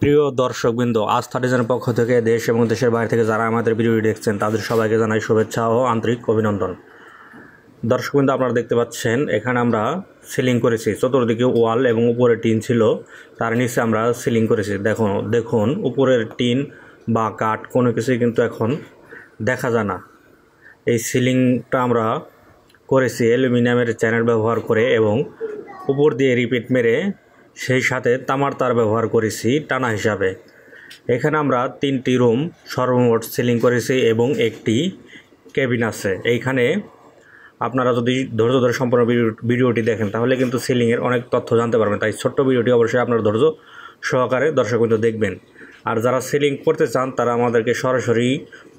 প্রিয় দর্শকবৃন্দ, আস্থা ডিজাইনের পক্ষ থেকে দেশ এবং দেশের বাইরে থেকে যারা আমাদের ভিডিওটি দেখছেন তাদের সবাইকে জানাই শুভেচ্ছা ও আন্তরিক অভিনন্দন। দর্শকবৃন্দ, আপনারা দেখতে পাচ্ছেন এখানে আমরা সিলিং করেছি। চতুর্দিকে ওয়াল এবং উপরে টিন ছিল, তার নিচে আমরা সিলিং করেছি। দেখুন উপরের টিন বা কাঠ কোনো কিছুই কিন্তু এখন দেখা যায় না। এই সিলিংটা আমরা করেছি অ্যালুমিনিয়ামের চ্যানেল ব্যবহার করে এবং উপর দিয়ে রিপিট মেরে সেই সাথে তামার তার ব্যবহার করেছি টানা হিসাবে। এখানে আমরা 3টি রুম সর্বমোট সিলিং করেছি এবং একটি কেবিন আছে। এইখানে আপনারা যদি ধৈর্য ধরে সম্পূর্ণ ভিডিওটি দেখেন তাহলে কিন্তু সিলিংয়ের অনেক তথ্য জানতে পারবেন। তাই ছোট্ট ভিডিওটি অবশ্যই আপনারা ধৈর্য সহকারে দর্শকবৃন্দ দেখবেন। আর যারা সিলিং করতে চান তারা আমাদেরকে সরাসরি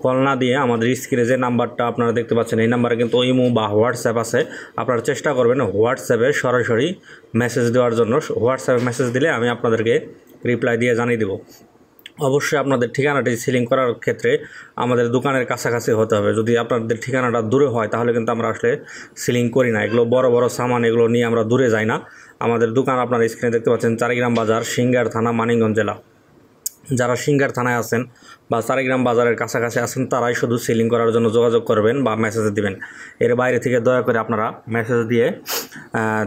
কল না দিয়ে আমাদের স্ক্রিনে যে নাম্বারটা আপনারা দেখতে পাচ্ছেন এই নাম্বারে কিন্তু ইমো বা হোয়াটসঅ্যাপ আছে, আপনারা চেষ্টা করবেন হোয়াটসঅ্যাপে সরাসরি মেসেজ দেওয়ার জন্য। হোয়াটসঅ্যাপে মেসেজ দিলে আমি আপনাদেরকে রিপ্লাই দিয়ে জানিয়ে দেব। অবশ্যই আপনাদের ঠিকানাটি সিলিং করার ক্ষেত্রে আমাদের দোকানের কাছাকাছি হতে হবে। যদি আপনাদের ঠিকানাটা দূরে হয় তাহলে কিন্তু আমরা আসলে সিলিং করি না। এগুলো বড় বড় সামান, এগুলো নিয়ে আমরা দূরে যাই না। আমাদের দোকান আপনারা স্ক্রিনে দেখতে পাচ্ছেন, চারিগ্রাম বাজার, সিংগার থানা, মানিকগঞ্জ জেলা। যারা সিংগার থানায় আছেন বা চারিগ্রাম বাজারের কাছাকাছি আছেন তারাই শুধু সিলিং করার জন্য যোগাযোগ করবেন বা মেসেজ দিবেন। এর বাইরে থেকে দয়া করে আপনারা মেসেজ দিয়ে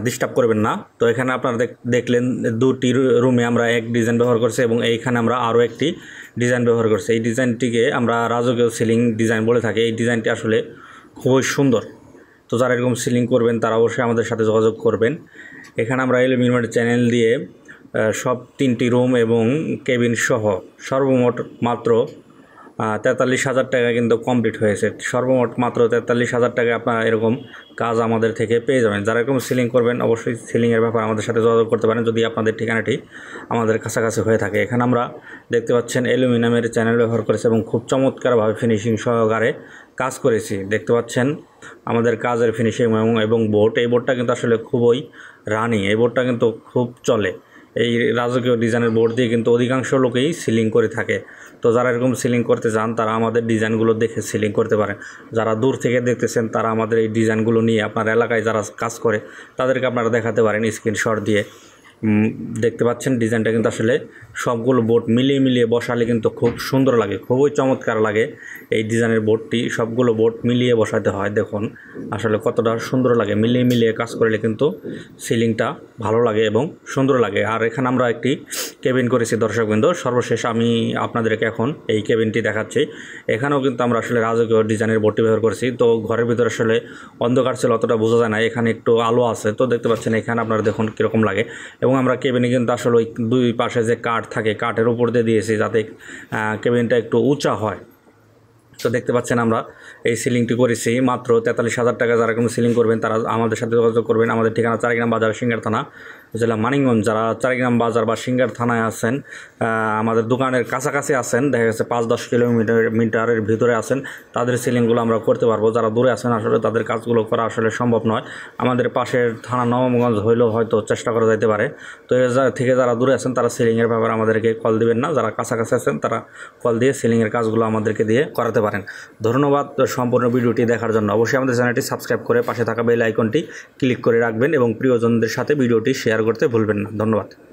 ডিস্টার্ব করবেন না। তো এখানে আপনারা দেখলেন 2টি রুমে আমরা এক ডিজাইন ব্যবহার করছি এবং এইখানে আমরা আরও একটি ডিজাইন ব্যবহার করছি। এই ডিজাইনটিকে আমরা রাজকীয় সিলিং ডিজাইন বলে থাকি। এই ডিজাইনটি আসলে খুবই সুন্দর। তো যারা এরকম সিলিং করবেন তারা অবশ্যই আমাদের সাথে যোগাযোগ করবেন। এখানে আমরা অ্যালুমিনিয়ামের চ্যানেল দিয়ে সব 3টি রুম এবং কেবিন সহ সর্বমোট মাত্র 43,000 টাকা কিন্তু কমপ্লিট হয়েছে। সর্বমোট মাত্র 43,000 টাকায় আপনারা এরকম কাজ আমাদের থেকে পেয়ে যাবেন। যারা এরকম সিলিং করবেন অবশ্যই সিলিংয়ের ব্যাপারে আমাদের সাথে যোগাযোগ করতে পারেন যদি আপনাদের ঠিকানাটি আমাদের কাছাকাছি হয়ে থাকে। এখানে আমরা দেখতে পাচ্ছেন অ্যালুমিনিয়ামের চ্যানেল ব্যবহার করেছি এবং খুব চমৎকারভাবে ফিনিশিং সহকারে কাজ করেছি। দেখতে পাচ্ছেন আমাদের কাজের ফিনিশিং এবং বোর্ড, এই বোর্ডটা কিন্তু আসলে খুবই রানিং। এই বোর্ডটা কিন্তু খুব চলে। এই রাজকীয় ডিজাইনের বোর্ড দিয়ে কিন্তু অধিকাংশ লোকেই সিলিং করে থাকে। তো যারা এরকম সিলিং করতে চান তারা আমাদের ডিজাইনগুলো দেখে সিলিং করতে পারেন। যারা দূর থেকে দেখতেছেন তারা আমাদের এই ডিজাইনগুলো নিয়ে আপনার এলাকায় যারা কাজ করে তাদেরকে আপনারা দেখাতে পারেন স্ক্রিনশট দিয়ে। দেখতে পাচ্ছেন ডিজাইনটা কিন্তু আসলে সবগুলো বোর্ড মিলিয়ে বসালে কিন্তু খুব সুন্দর লাগে, খুবই চমৎকার লাগে। এই ডিজাইনের বোর্ডটি সবগুলো বোর্ড মিলিয়ে বসাতে হয়। দেখুন আসলে কতটা সুন্দর লাগে। মিলিয়ে কাজ করলে কিন্তু সিলিংটা ভালো লাগে এবং সুন্দর লাগে। আর এখানে আমরা একটি কেবিন করেছি দর্শকবৃন্দ। সর্বশেষ আমি আপনাদেরকে এখন এই কেবিনটি দেখাচ্ছি। এখানেও কিন্তু আমরা আসলে রাজকীয় ডিজাইনের বোর্ডটি ব্যবহার করেছি। তো ঘরের ভিতরে আসলে অন্ধকার ছিল, অতটা বোঝা যায় না। এখানে একটু আলো আছে, তো দেখতে পাচ্ছেন এখানে আপনারা দেখুন কীরকম লাগে। এবং আমরা কেবিনে কিন্তু আসলে ওই 2 পাশে যে কাঠ থাকে কাঠের উপর দিয়ে দিয়েছি যাতে কেবিনটা একটু উঁচা হয়। তো দেখতে পাচ্ছেন আমরা এই সিলিংটি করেছি মাত্র 43,000 টাকা। যারা কোনো সিলিং করবেন তারা আমাদের সাথে যোগাযোগ করবেন। আমাদের ঠিকানা চারিগ্রাম বাজার, সিংগার থানা, জেলা মানিকগঞ্জ। যারা চারিগ্রাম বাজার বা সিংগার থানায় আছেন, আমাদের দোকানের কাছাকাছি আছেন, দেখা গেছে 5-10 কিলোমিটারের ভিতরে আছেন, তাদের সিলিংগুলো আমরা করতে পারবো। যারা দূরে আছেন আসলে তাদের কাজগুলো করা আসলে সম্ভব নয়। আমাদের পাশের থানা নবমগঞ্জ হইলেও হয়তো চেষ্টা করা যেতে পারে। তো এর থেকে যারা দূরে আছেন তারা সিলিংয়ের ব্যাপারে আমাদেরকে কল দিবেন না। যারা কাছাকাছি আছেন তারা কল দিয়ে সিলিংয়ের কাজগুলো আমাদেরকে দিয়ে করাতে পারেন। ধন্যবাদ সম্পূর্ণ ভিডিওটি দেখার জন্য। অবশ্যই আমাদের চ্যানেলটি সাবস্ক্রাইব করে পাশে থাকা বেল আইকনটি ক্লিক করে রাখবেন এবং প্রিয়জনদের সাথে ভিডিওটি শেয়ার করতে ভুলবেন না। ধন্যবাদ।